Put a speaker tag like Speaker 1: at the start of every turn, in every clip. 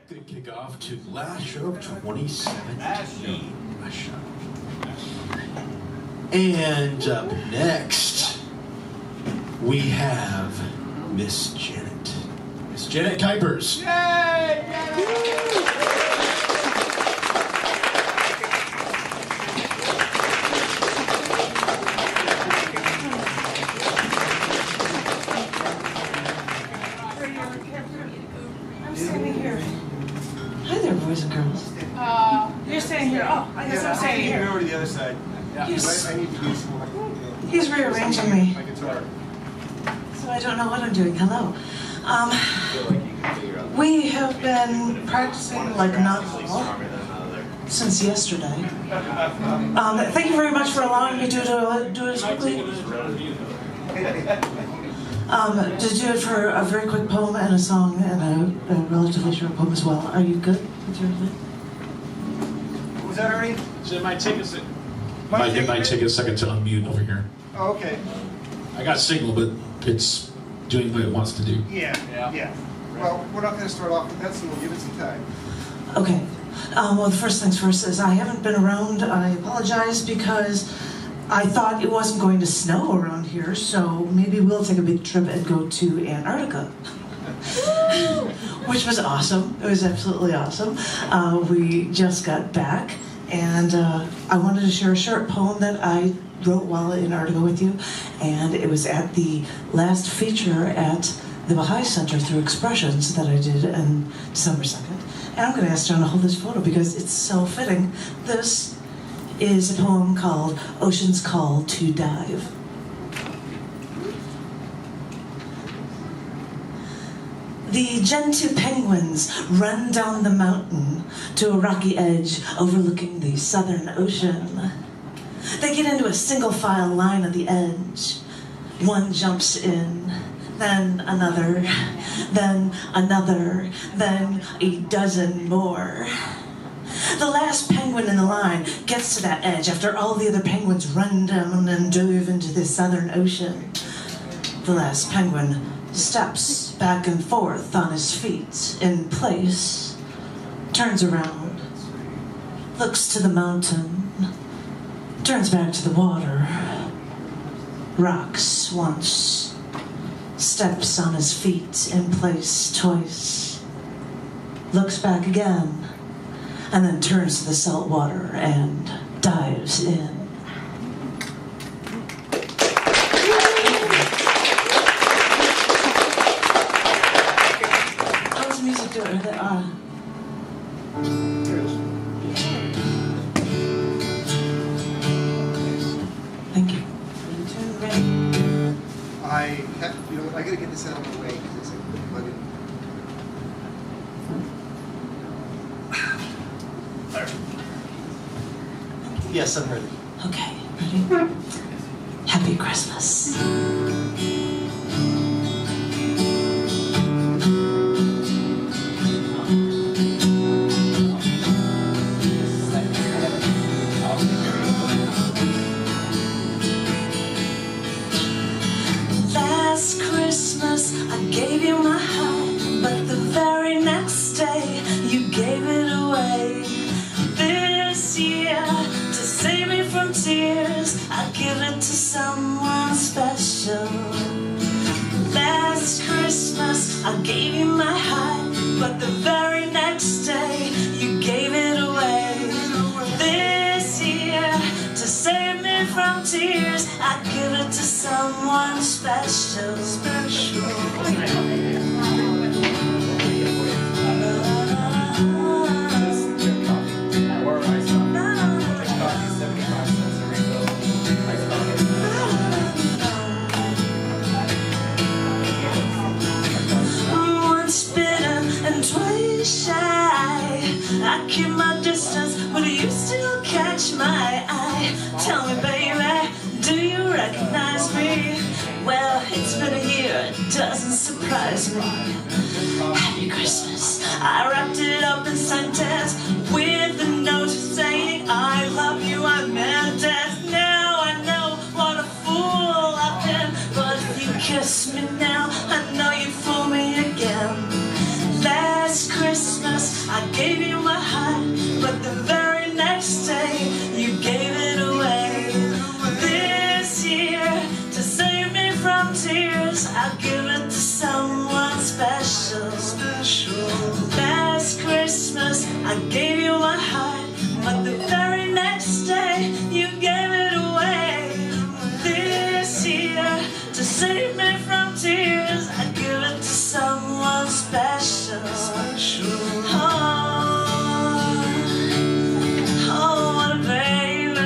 Speaker 1: Good kickoff to last show of 2017. Last show. And up next, we have Miss Janet. Miss Janet Kuypers.
Speaker 2: Yay!
Speaker 3: I'm standing here. Hi there, boys and girls. You're standing here. Oh, I guess I'm standing here.
Speaker 2: Over to the other side.
Speaker 3: He's,
Speaker 2: I need to do some
Speaker 3: he's rearranging me,
Speaker 2: my guitar.
Speaker 3: so I don't know what I'm doing. Hello. We have been practicing like nutball since yesterday. Thank you very much for allowing me to do it as quickly. To do it for a very quick poem and a song and a relatively short poem as well. Are you good with your bit?
Speaker 2: What was that, Ernie?
Speaker 1: So it might take a second. It might take a second to unmute over here.
Speaker 2: Oh, okay.
Speaker 1: I got signal, but it's doing what it wants to do.
Speaker 2: Yeah. Well, we're not going to start off with that, so we'll give it some time.
Speaker 3: Okay. Well, the first things first is I haven't been around. I apologize because I thought it wasn't going to snow around here, so maybe we'll take a big trip and go to Antarctica. Which was awesome. It was absolutely awesome. We just got back, and I wanted to share a short poem that I wrote while in Antarctica with you, and it was at the last feature at the Baha'i Center through Expressions that I did on December 2nd. And I'm going to ask John to hold this photo because it's so fitting. This is a poem called Ocean's Call to Dive. The Gentoo penguins run down the mountain to a rocky edge overlooking the Southern Ocean. They get into a single file line at the edge. One jumps in, then another, then another, then a dozen more. The last penguin in the line gets to that edge after all the other penguins run down and dove into the Southern Ocean. The last penguin steps back and forth on his feet in place, turns around, looks to the mountain, turns back to the water, rocks once, steps on his feet in place twice, looks back again, and then turns to the salt water and dives in. How's the music doing? Thank you.
Speaker 2: I gotta get this out of the way because it's like bugging. Yes, I'm ready.
Speaker 3: Okay, ready? Happy Christmas. Last Christmas I gave you my heart, but the very next day you gave it away. This year, to save me from tears, I give it to someone special. Last Christmas I gave you my heart, but the very next day you gave it away. This year, to save me from tears, I give it to someone special. Once bitten and twice shy, I keep my distance, but you still catch my eye. Tell me, baby, do you recognize me? Well, it's been a year, it doesn't surprise me. Happy Christmas. I wrapped it up in sentence with a note saying I love you, I meant it. Now I know what a fool I've been, but if you kiss me now, I know you'd fool me again. Last Christmas save me from tears, I'd give it to someone special. Oh, what a baby.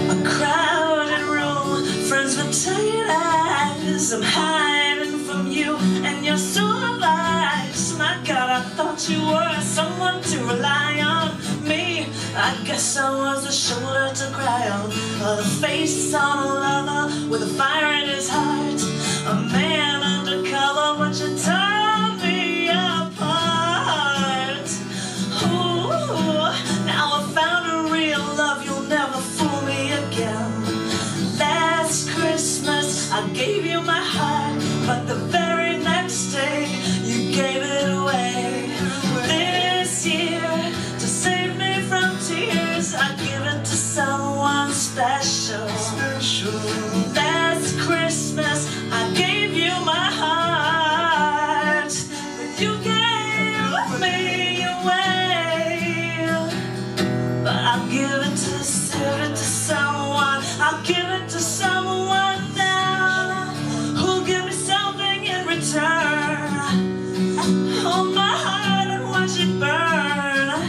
Speaker 3: A crowded room, friends with tight eyes. I'm hiding from you and your soul eyes. My God, I thought you were someone to rely on. Me, I guess I was a shoulder to cry on, a face on a lover with a fire in his heart, a man undercover, but you tore me apart. Ooh, now I found a real love, you'll never fool me again. Last Christmas I gave you my heart, but the very next day you gave it away. This year, to save me from tears, I give it to someone special. Last Christmas I gave you my heart, but you gave me away. But I'll give it to someone. I'll give it to someone now who'll give me something in return. Hold my heart and watch it burn.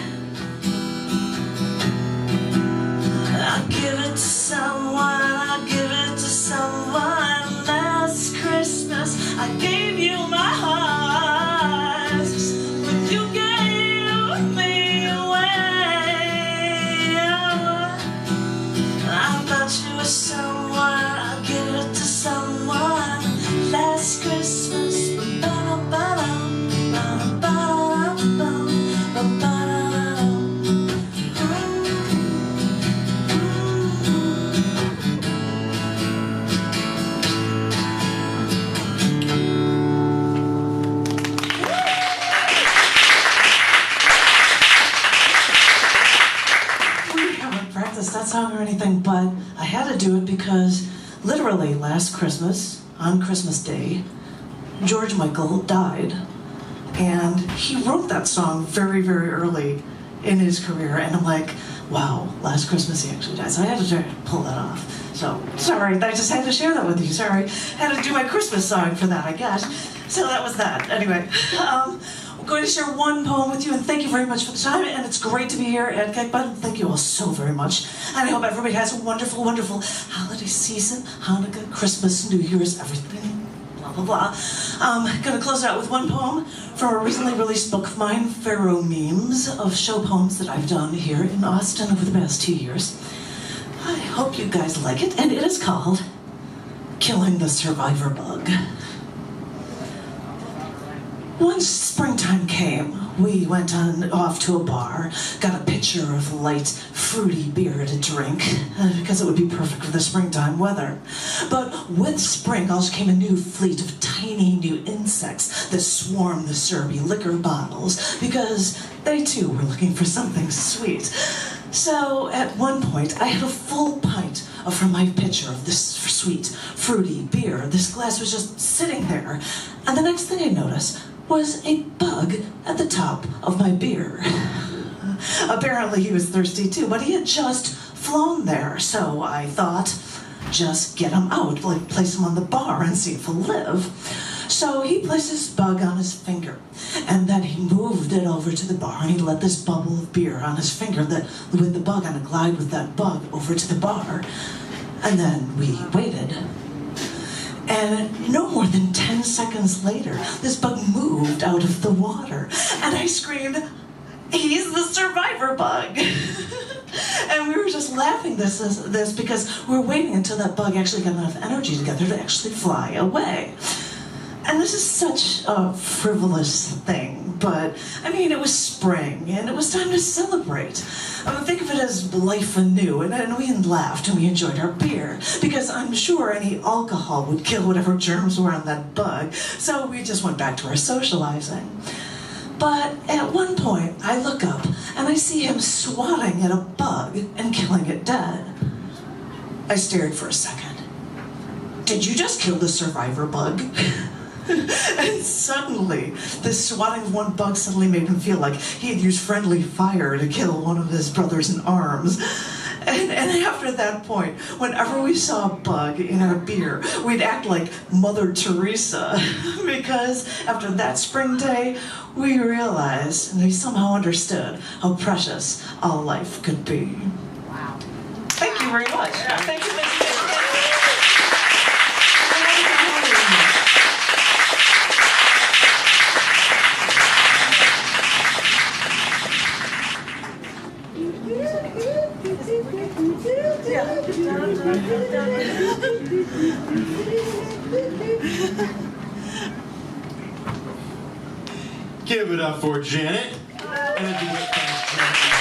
Speaker 3: I'll give it to someone. I'll give it to someone. Last Christmas I gave you my heart, but you gave me away. I thought you were someone. I'll give it to someone. Last Christmas. That song or anything, but I had to do it because literally last Christmas, on Christmas Day, George Michael died, and he wrote that song very, very early in his career, and I'm like, wow, last Christmas he actually died, so I had to try to pull that off. So, sorry, I just had to share that with you, sorry. Had to do my Christmas song for that, I guess. So that was that. Anyway, I'm going to share one poem with you, and thank you very much for the time, and it's great to be here at Kuypers. Thank you all so very much, and I hope everybody has a wonderful, wonderful holiday season, Hanukkah, Christmas, New Year's, everything, blah, blah, blah. I'm going to close it out with one poem from a recently released book of mine, Pheromemes, of show poems that I've done here in Austin over the past 2 years. I hope you guys like it, and it is called Killing the Survivor Bug. Once springtime came, we went off to a bar, got a pitcher of light, fruity beer to drink, because it would be perfect for the springtime weather. But with spring also came a new fleet of tiny new insects that swarmed the Serby liquor bottles, because they too were looking for something sweet. So at one point, I had a full pint from my pitcher of this sweet, fruity beer. This glass was just sitting there, and the next thing I noticed was a bug at the top of my beer. Apparently he was thirsty too, but he had just flown there, so I thought, just get him out, like place him on the bar and see if he'll live. So he placed this bug on his finger, and then he moved it over to the bar, and he let this bubble of beer on his finger with the bug on it glide with that bug over to the bar. And then we waited. And no more than 10 seconds later, this bug moved out of the water, and I screamed, "He's the survivor bug!" And we were just laughing this because we were waiting until that bug actually got enough energy together to actually fly away. And this is such a frivolous thing, but I mean, it was spring and it was time to celebrate. I mean, think of it as life anew, and we laughed and we enjoyed our beer, because I'm sure any alcohol would kill whatever germs were on that bug, so we just went back to our socializing. But at one point, I look up and I see him swatting at a bug and killing it dead. I stared for a second. Did you just kill the survivor bug? And suddenly, this swatting of one bug suddenly made him feel like he had used friendly fire to kill one of his brothers in arms. And after that point, whenever we saw a bug in our beer, we'd act like Mother Teresa. Because after that spring day, we realized, and we somehow understood, how precious all life could be.
Speaker 4: Wow.
Speaker 3: Thank you very much. Thank you.
Speaker 1: Give it up for Janet. And a big thanks, Janet.